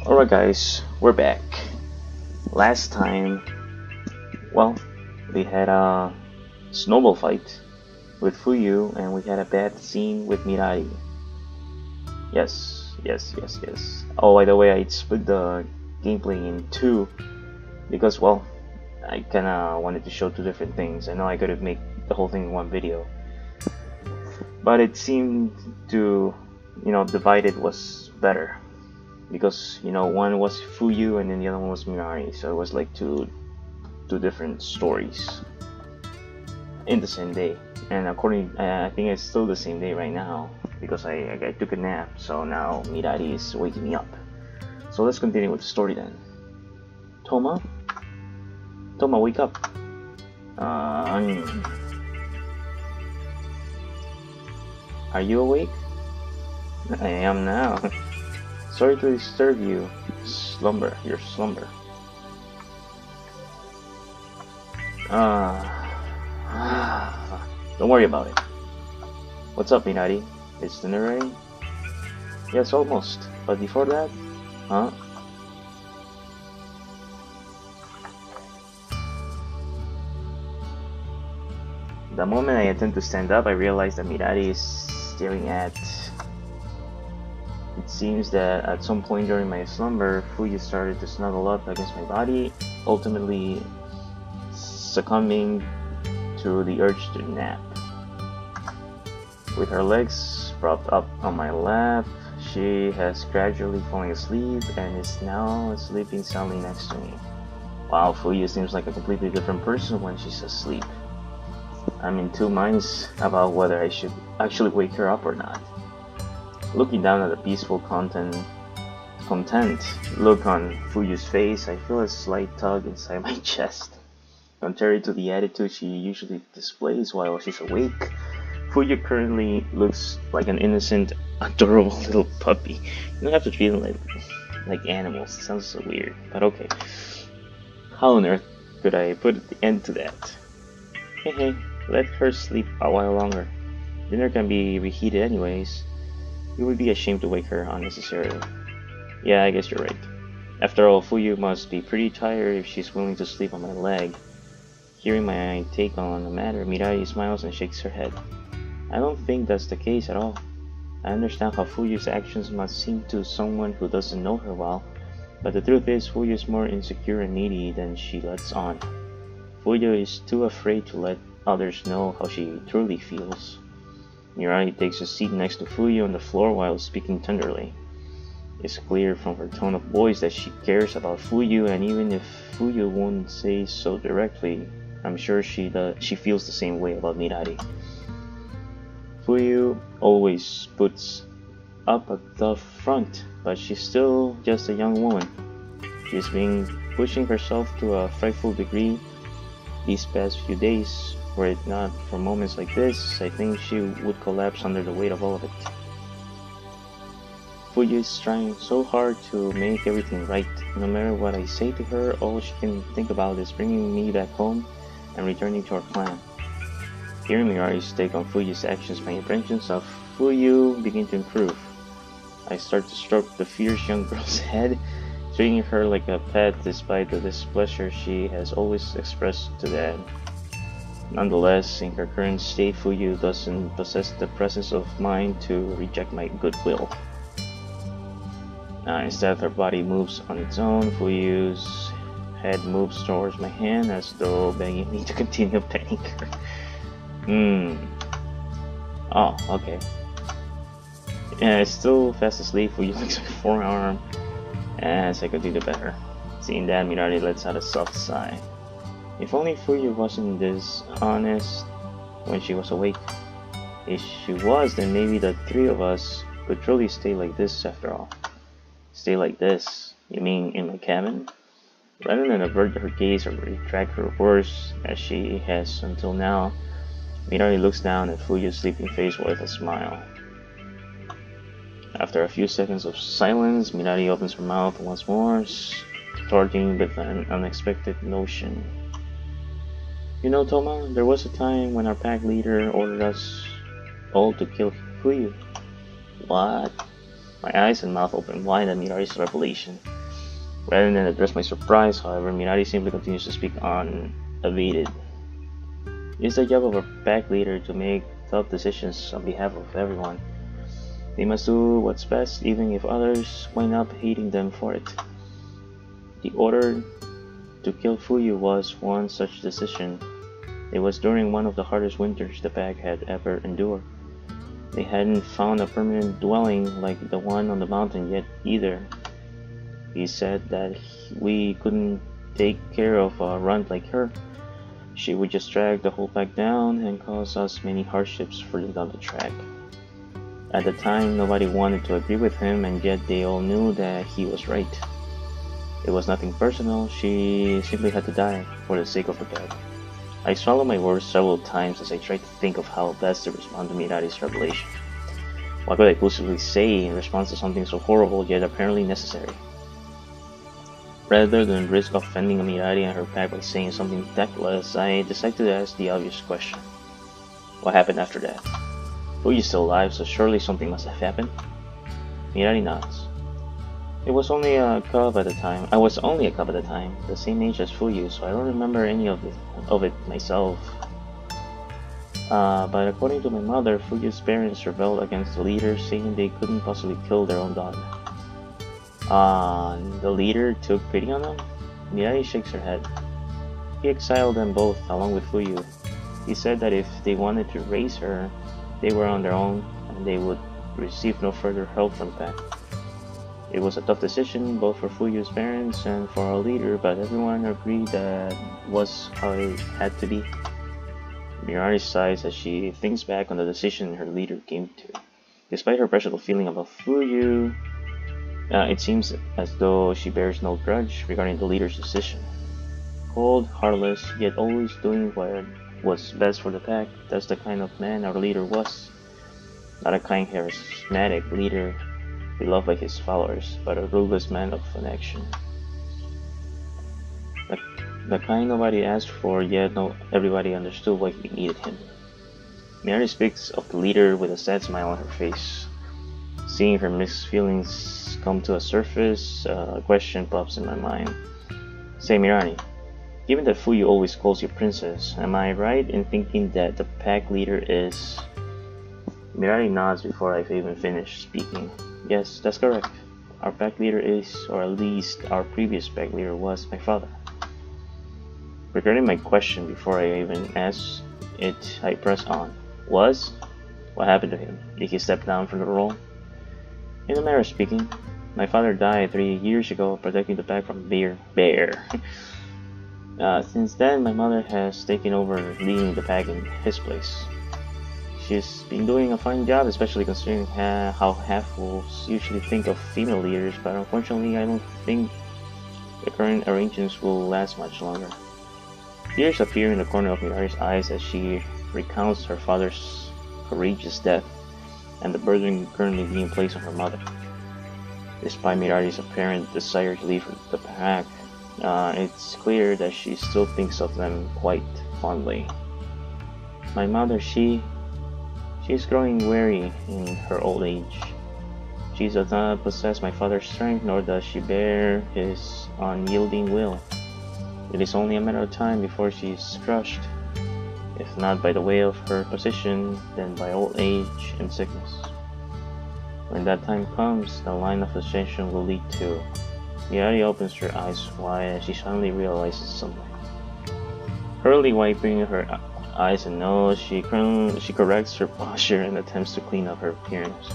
Alright guys, we're back. Last time, well, we had a snowball fight with Fuyu and we had a bad scene with Mirai. Yes. Oh, by the way, I split the gameplay in two because, well, I kinda wanted to show two different things. I know I could have made the whole thing in one video, but it seemed to, divided was better. Because one was Fuyu and then the other one was Mirari, so it was like two different stories in the same day. And I think it's still the same day right now because I took a nap, so now Mirari is waking me up. So let's continue with the story then. Toma, wake up. Are you awake? I am now. Sorry to disturb you. Your slumber. Don't worry about it. What's up, Minari? Is dinner ready? Yes, almost. But before that, huh? The moment I attempt to stand up, I realize that Mirari is staring at. It seems that at some point during my slumber, Fuyu started to snuggle up against my body, ultimately succumbing to the urge to nap. With her legs propped up on my lap, she has gradually fallen asleep and is now sleeping soundly next to me. Wow, Fuyu seems like a completely different person when she's asleep. I'm in two minds about whether I should actually wake her up or not. Looking down at the peaceful content look on Fuyu's face, I feel a slight tug inside my chest. Contrary to the attitude she usually displays while she's awake, Fuyu currently looks like an innocent, adorable little puppy. You don't have to treat them like animals. It sounds so weird, but okay. How on earth could I put an end to that? Hey, let her sleep a while longer. Dinner can be reheated anyways. It would be a shame to wake her unnecessarily. Yeah, I guess you're right. After all, Fuyu must be pretty tired if she's willing to sleep on my leg. Hearing my take on the matter, Mirai smiles and shakes her head. I don't think that's the case at all. I understand how Fuyu's actions must seem to someone who doesn't know her well, but the truth is Fuyu is more insecure and needy than she lets on. Fuyu is too afraid to let others know how she truly feels. Mirai takes a seat next to Fuyu on the floor while speaking tenderly. It's clear from her tone of voice that she cares about Fuyu, and even if Fuyu won't say so directly, I'm sure she feels the same way about Mirari. Fuyu always puts up at the front, but she's still just a young woman. She's been pushing herself to a frightful degree these past few days. Were it not for moments like this, I think she would collapse under the weight of all of it. Fuyu is trying so hard to make everything right. No matter what I say to her, all she can think about is bringing me back home and returning to our clan. Hearing Mirari's take on Fuyu's actions, my impressions of Fuyu begin to improve. I start to stroke the fierce young girl's head, treating her like a pet despite the displeasure she has always expressed to Dad. Nonetheless, in her current state, Fuyu doesn't possess the presence of mind to reject my goodwill. Instead, her body moves on its own. Fuyu's head moves towards my hand as though begging me to continue petting her. Oh, okay. Yeah, it's still fast asleep. Fuyu looks like a forearm as I continue to pet her. Seeing that, Minari lets out a soft sigh. If only Fuyu wasn't this honest when she was awake. If she was, then maybe the three of us could truly stay like this after all. Stay like this? You mean in my cabin? Rather than avert her gaze or retract her words, as she has until now, Minari looks down at Fuyu's sleeping face with a smile. After a few seconds of silence, Minari opens her mouth once more, starting with an unexpected notion. You know, Toma, there was a time when our pack leader ordered us all to kill Fuyu. What? My eyes and mouth open wide at Mirari's revelation. Rather than address my surprise, however, Mirari simply continues to speak unabated. It's the job of a pack leader to make tough decisions on behalf of everyone. They must do what's best, even if others wind up hating them for it. The order to kill Fuyu was one such decision. It was during one of the hardest winters the pack had ever endured. They hadn't found a permanent dwelling like the one on the mountain yet either. He said that we couldn't take care of a runt like her. She would just drag the whole pack down and cause us many hardships further down the track. At the time, nobody wanted to agree with him, and yet they all knew that he was right. It was nothing personal, she simply had to die for the sake of the pack. I swallowed my words several times as I tried to think of how best to respond to Mirari's revelation. What could I possibly say in response to something so horrible yet apparently necessary? Rather than risk offending Mirari and her pack by saying something tactless, I decided to ask the obvious question. What happened after that? Fuyu's still alive, so surely something must have happened. Mirari nods. It was only a cub at the time. I was only a cub at the time, the same age as Fuyu, so I don't remember any of it myself. But according to my mother, Fuyu's parents rebelled against the leader, saying they couldn't possibly kill their own daughter. The leader took pity on them? Mirari shakes her head. He exiled them both, along with Fuyu. He said that if they wanted to raise her, they were on their own, and they would receive no further help from Pack. It was a tough decision, both for Fuyu's parents and for our leader, but everyone agreed that was how it had to be. Mirari sighs as she thinks back on the decision her leader came to. Despite her personal feeling about Fuyu, it seems as though she bears no grudge regarding the leader's decision. Cold, heartless, yet always doing what was best for the pack, that's the kind of man our leader was. Not a kind, charismatic leader beloved by his followers, but a ruthless man of action. The kind nobody asked for, yet everybody understood why he needed him. Mary speaks of the leader with a sad smile on her face. Seeing her mixed feelings come to a surface, a question pops in my mind. Say, Mirani, given that Fuyu always calls you princess, am I right in thinking that the pack leader is... Mirari nods before I've even finished speaking. Yes, that's correct. Our pack leader is, or at least our previous pack leader was, my father. Regarding my question before I even asked it, I press on. Was? What happened to him? Did he step down from the role? In a manner of speaking, my father died 3 years ago protecting the pack from bear. Since then, my mother has taken over leading the pack in his place. She's been doing a fine job, especially considering how half-wolves usually think of female leaders, but unfortunately I don't think the current arrangements will last much longer. Tears appear in the corner of Mirari's eyes as she recounts her father's courageous death and the burden currently being placed on her mother. Despite Mirari's apparent desire to leave the pack, it's clear that she still thinks of them quite fondly. My mother, she is growing weary in her old age. She does not possess my father's strength, nor does she bear his unyielding will. It is only a matter of time before she is crushed, if not by the weight of her position, then by old age and sickness. When that time comes, the line of ascension will lead to... Mirari opens her eyes wide as she suddenly realizes something. Hurriedly wiping her eyes and nose, she corrects her posture and attempts to clean up her appearance.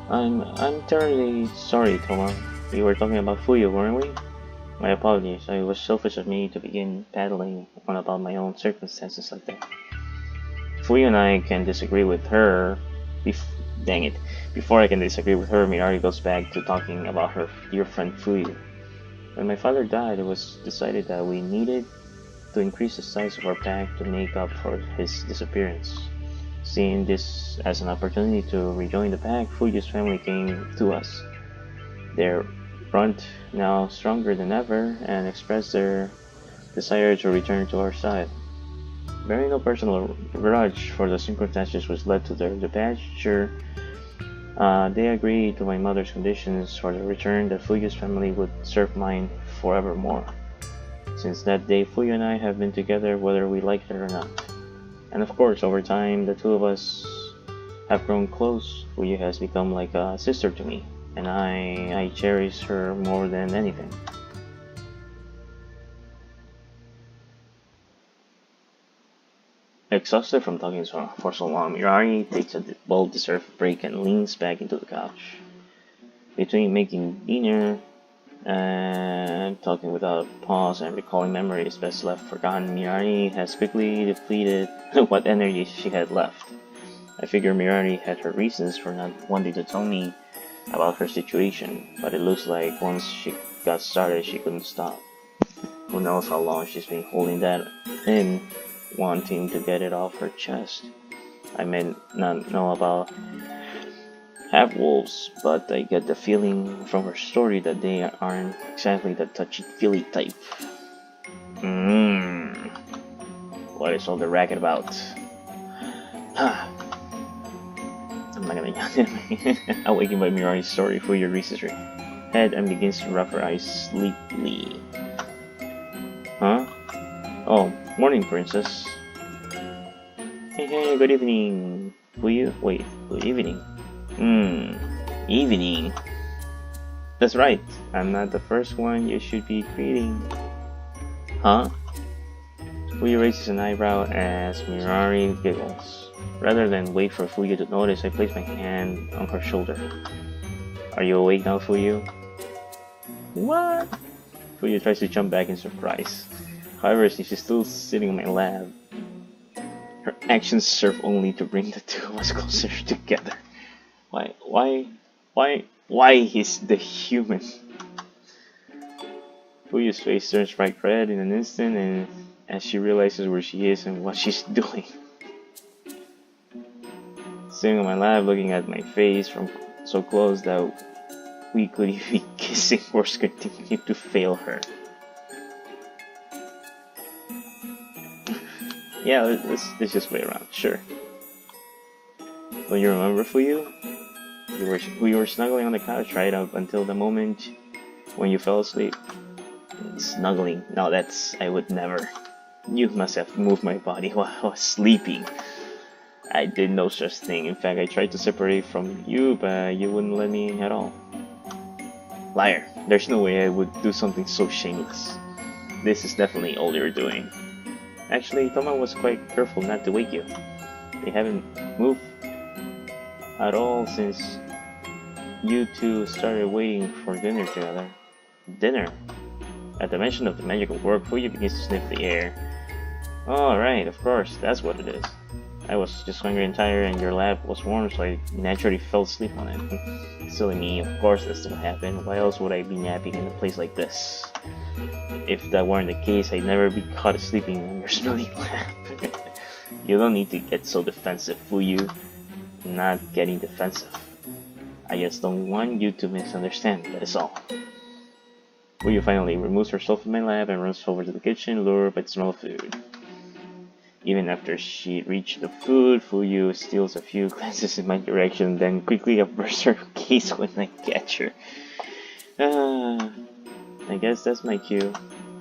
I'm terribly sorry, Toma. We were talking about Fuyu, weren't we? My apologies. I was selfish of me to begin paddling on about my own circumstances like that. Fuyu and I can disagree with her. Dang it. Before I can disagree with her, Mirari goes back to talking about her dear friend Fuyu. When my father died, it was decided that we needed to increase the size of our pack to make up for his disappearance. Seeing this as an opportunity to rejoin the pack, Fuyu's family came to us. Their runt, now stronger than ever, and expressed their desire to return to our side. Bearing no personal grudge for the circumstances which led to their departure, They agreed to my mother's conditions for the return that Fuyu's family would serve mine forevermore. Since that day, Fuyu and I have been together whether we like it or not. And of course, over time, the two of us have grown close. Fuyu has become like a sister to me, and I cherish her more than anything. Exhausted from talking for so long, Mirari takes a well-deserved break and leans back into the couch. Between making dinner and talking without pause and recalling memories best left forgotten, Mirari has quickly depleted what energy she had left. I figure Mirari had her reasons for not wanting to tell me about her situation, but it looks like once she got started, she couldn't stop. Who knows how long she's been holding that in, wanting to get it off her chest. I may not know about half-wolves, but I get the feeling from her story that they aren't exactly the touchy-feely type. What is all the racket about? I'm not gonna yawn. Awakened by Mirari's story, Fuyu raises her head and begins to rub her eyes sleepily. Huh? Oh, morning, princess. Hey, good evening. Fuyu? Wait, good evening. Evening. That's right. I'm not the first one you should be greeting. Huh? Fuyu raises an eyebrow as Mirari giggles. Rather than wait for Fuyu to notice, I place my hand on her shoulder. Are you awake now, Fuyu? What? Fuyu tries to jump back in surprise. However, she's still sitting on my lap. Her actions serve only to bring the two of us closer together. Why is the human? Fuyu's face turns bright red in an instant, and as she realizes where she is and what she's doing. Sitting on my lap, looking at my face from so close that we could be kissing, words continue to fail her. Yeah, let's just play around, sure. Don't you remember, Fuyu? We were snuggling on the couch right up until the moment when you fell asleep. Snuggling? No, I would never. You must have moved my body while I was sleeping. I did no such thing. In fact, I tried to separate from you, but you wouldn't let me at all. Liar. There's no way I would do something so shameless. This is definitely all you're doing. Actually, Toma was quite careful not to wake you. They haven't moved at all since you two started waiting for dinner together. Dinner? At the mention of the magical word, Fuyu begins to sniff the air. Oh, right, of course, that's what it is. I was just hungry and tired, and your lap was warm, so I naturally fell asleep on it. Silly me, of course that's what happened. Why else would I be napping in a place like this? If that weren't the case, I'd never be caught sleeping on your smelly lap. You don't need to get so defensive, Fuyu. I'm not getting defensive. I just don't want you to misunderstand, that is all. Fuyu finally removes herself from my lap and runs over to the kitchen, lured by the smell of food. Even after she reached the food, Fuyu steals a few glances in my direction, then quickly averts her gaze when I catch her. I guess that's my cue.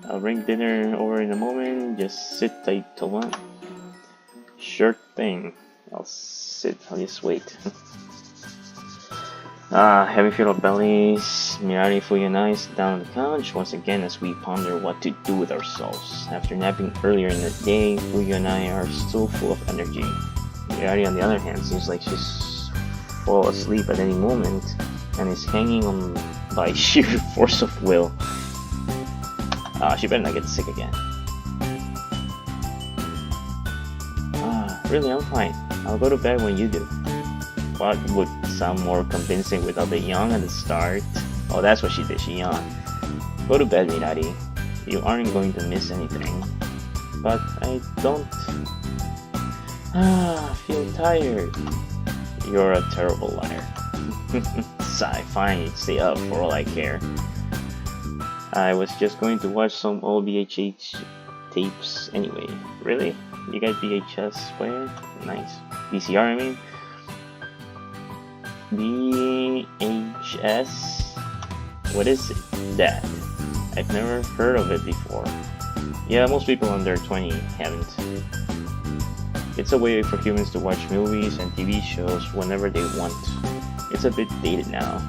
I'll bring dinner over in a moment. Just sit tight, Toma. Sure thing. I'll just wait. Heavy feel of bellies. Mirari, Fuyu and I sit down on the couch once again as we ponder what to do with ourselves. After napping earlier in the day, Fuyu and I are still full of energy. Mirari, on the other hand, seems like she's fall asleep at any moment and is hanging on by sheer force of will. She better not get sick again. Really, I'm fine. I'll go to bed when you do. What would sound more convincing without the yawn at the start? Oh, that's what she did, she yawned. Go to bed, Mirari. You aren't going to miss anything. But I don't... feel tired. You're a terrible liar. Sigh, fine, stay up for all I care. I was just going to watch some old VHS tapes anyway. Really? You got VHS player? Nice. VCR, I mean? VHS? What is that? I've never heard of it before. Yeah, most people under 20 haven't. It's a way for humans to watch movies and TV shows whenever they want. It's a bit dated now,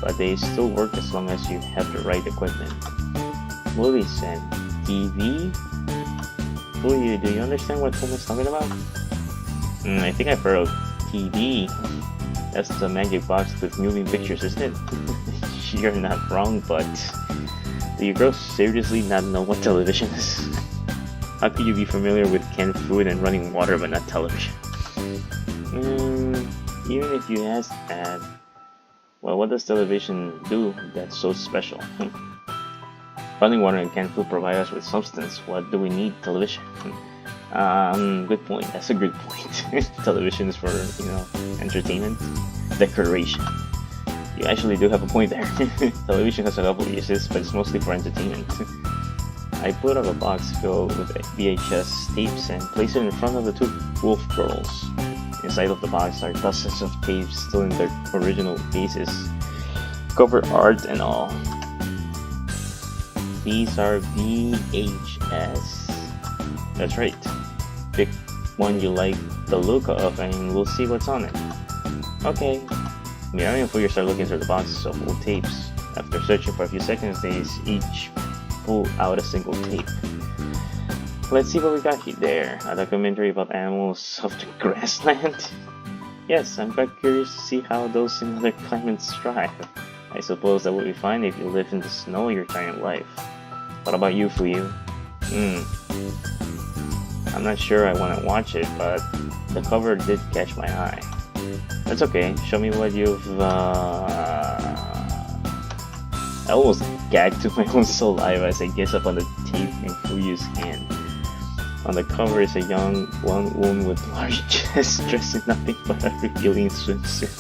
but they still work as long as you have the right equipment. Movies and TV? Do you understand what someone's talking about? I think I've heard of TV. That's the magic box with moving pictures, isn't it? You're not wrong, but do you girls seriously not know what television is? How could you be familiar with canned food and running water but not television? Even if you ask that, well, what does television do that's so special? Running water and canned food provide us with substance. What do we need television? Good point. That's a good point. Television is for, entertainment, decoration. You actually do have a point there. Television has a couple of uses, but it's mostly for entertainment. I put up a box filled with VHS tapes and placed it in front of the two wolf girls. Inside of the box are dozens of tapes still in their original cases, cover art and all. These are VHS. That's right. Pick one you like the look of and we'll see what's on it. Okay. Miriam and Fuya start looking through the boxes of old tapes. After searching for a few seconds, they each pull out a single tape. Let's see what we got here. There, a documentary about animals of the grassland. Yes, I'm quite curious to see how those in other climates thrive. I suppose that would be fine if you live in the snow your entire life. What about you, Fuyu? I'm not sure I want to watch it, but the cover did catch my eye. That's okay. Show me what you've. I almost gagged to my own saliva as I gaze up on the tape in Fuyu's hand. On the cover is a young blonde woman with large chest dressed in nothing but a revealing swimsuit.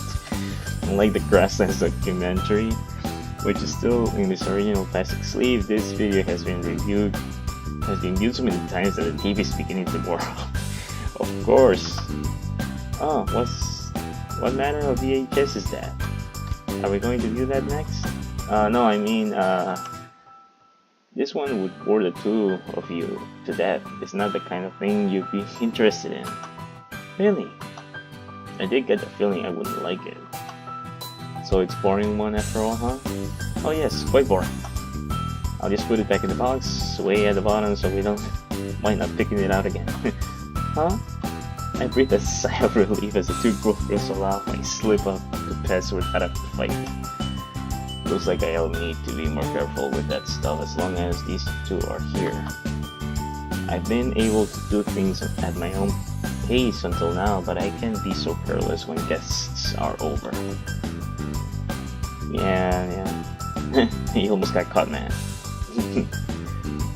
Unlike the Grasslands documentary, which is still in its original plastic sleeve, this video has been viewed so many times that the TV is beginning to bore off. Of course. Oh, what manner of VHS is that? Are we going to view that next? No, I mean, this one would bore the two of you to death. It's not the kind of thing you'd be interested in. Really? I did get the feeling I wouldn't like it. So it's boring one after all, huh? Oh yes, quite boring. I'll just put it back in the box, way at the bottom so we don't mind not picking it out again. Huh? I breathed a sigh of relief as the two girls allow my slip up to pass without a fight. Looks like I'll need to be more careful with that stuff as long as these two are here. I've been able to do things at my own pace until now, but I can be so careless when guests are over. Yeah. You almost got caught, man.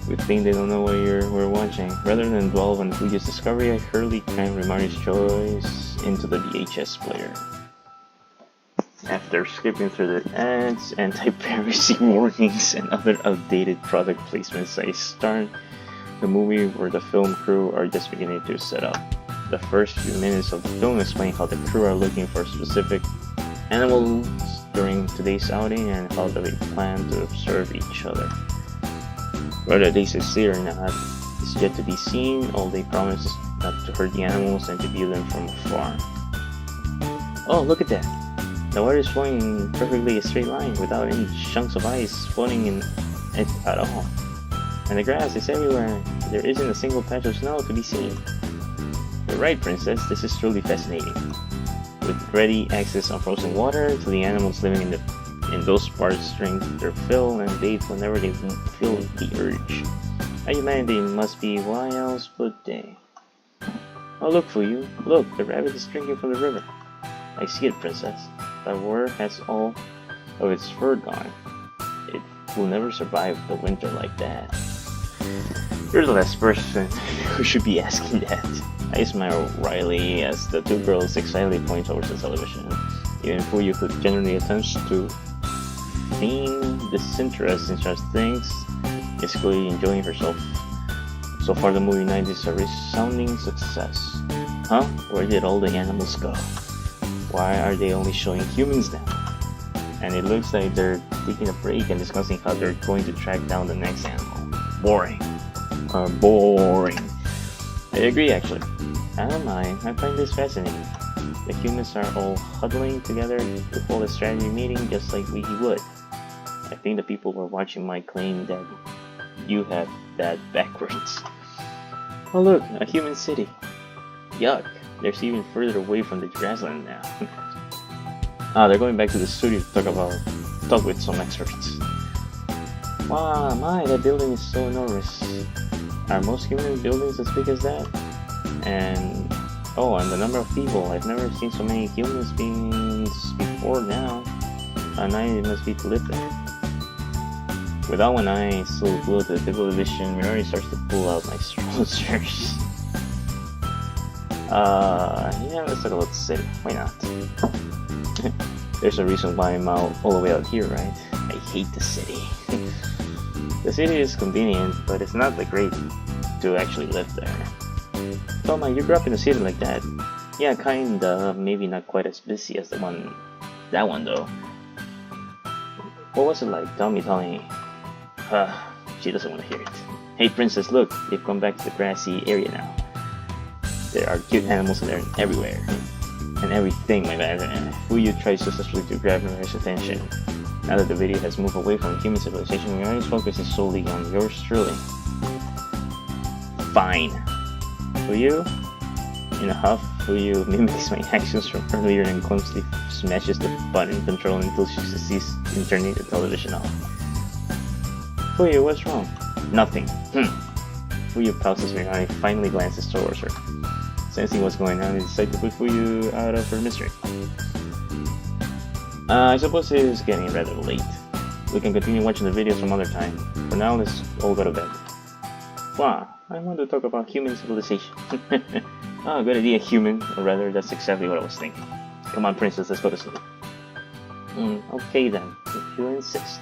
Good thing they don't know what we're watching. Rather than dwell on Fuji's discovery, I hurriedly crammed Rimari's choice into the VHS player. After skipping through the ads, anti-piracy warnings, and other outdated product placements, I start the movie where the film crew are just beginning to set up. The first few minutes of the film explain how the crew are looking for specific animals during today's outing and how they plan to observe each other. Whether they succeed or not is yet to be seen. All they promise is not to hurt the animals and to view them from afar. Oh, look at that! The water is flowing in perfectly a straight line without any chunks of ice floating in it at all. And the grass is everywhere. There isn't a single patch of snow to be seen. You're right, Princess. This is truly fascinating. With ready access on frozen water to the animals living in those parts drink their fill and bathe whenever they feel the urge. I imagine they must be, why else would they? Oh, look, Fuyu. Look, the rabbit is drinking from the river. I see it, Princess. The water has all of its fur gone. It will never survive the winter like that. You're the last person who should be asking that. I smile wryly as the two girls excitedly point towards the television. Even Fuyu, who generally attempts to feign disinterest in such things, is clearly enjoying herself. So far the movie night is a resounding success. Huh? Where did all the animals go? Why are they only showing humans now? And it looks like they're taking a break and discussing how they're going to track down the next animal. Boring. Boring. I agree, actually. I don't mind. I find this fascinating. The humans are all huddling together to hold a strategy meeting just like we would. I think the people who are watching might claim that you have that backwards. Oh look, a human city. Yuck, they're even further away from the grassland now. They're going back to the studio to talk with some experts. Wow, that building is so enormous. Are most human buildings as big as that? And the number of people. I've never seen so many humans beings before now. A night it must be to live there. With that one eye still glued to the table of the vision, Minori starts to pull out my trousers. Yeah, let's talk about the city. Why not? There's a reason why I'm all the way out here, right? I hate the city. The city is convenient, but it's not that great to actually live there. Toma, you grew up in a city like that. Yeah, kinda. Maybe not quite as busy as that one though. What was it like? Tell me. She doesn't want to hear it. Hey princess, look, they've come back to the grassy area now. There are cute animals in there everywhere. And everything, my bad. Fuyu tries successfully to grab Minori's attention. Now that the video has moved away from human civilization, Minori's focus is solely on yours truly. Fine. Fuyu? In a huff, Fuyu mimics my actions from earlier and clumsily smashes the button control until she succeeds in turning the television off. Fuyu, what's wrong? Nothing. Fuyu pauses Minori, finally glances towards her. Sensing what's going on, he decides to put Fuyu out of her misery. I suppose it is getting rather late. We can continue watching the videos some other time. For now, let's all go to bed. Wow, I want to talk about human civilization. Good idea, human. Or rather, that's exactly what I was thinking. Come on, princess, let's go to sleep. Okay then, if you insist.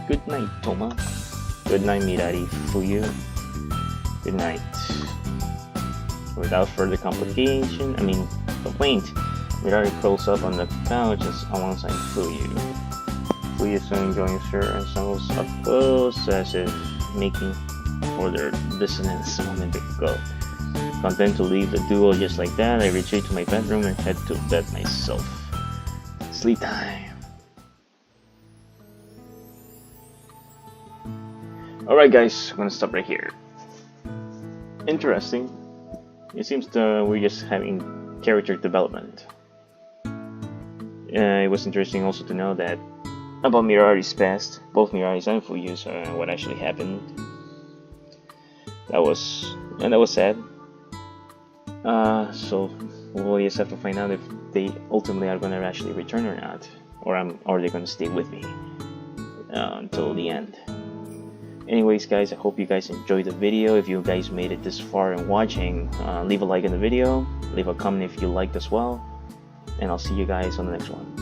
Good night, Toma. Good night, Mirari, Fuyu. Good night. Without further complaint, Mirari curls up on the couch alongside Fuyu. Fuyu soon joins her and snuggles up close as if making for their dissonance a moment ago. Content to leave the duo just like that, I retreat to my bedroom and head to bed myself. Sleep time. Alright guys, I'm gonna stop right here. Interesting. It seems we're just having character development. It was interesting also to know that about Mirari's past, both Mirari's and Fuyu's, what actually happened. That was sad. So we'll just have to find out if they ultimately are gonna actually return or not, or are they gonna stay with me until the end. Anyways guys, I hope you guys enjoyed the video. If you guys made it this far in watching, leave a like in the video, leave a comment if you liked as well, and I'll see you guys on the next one.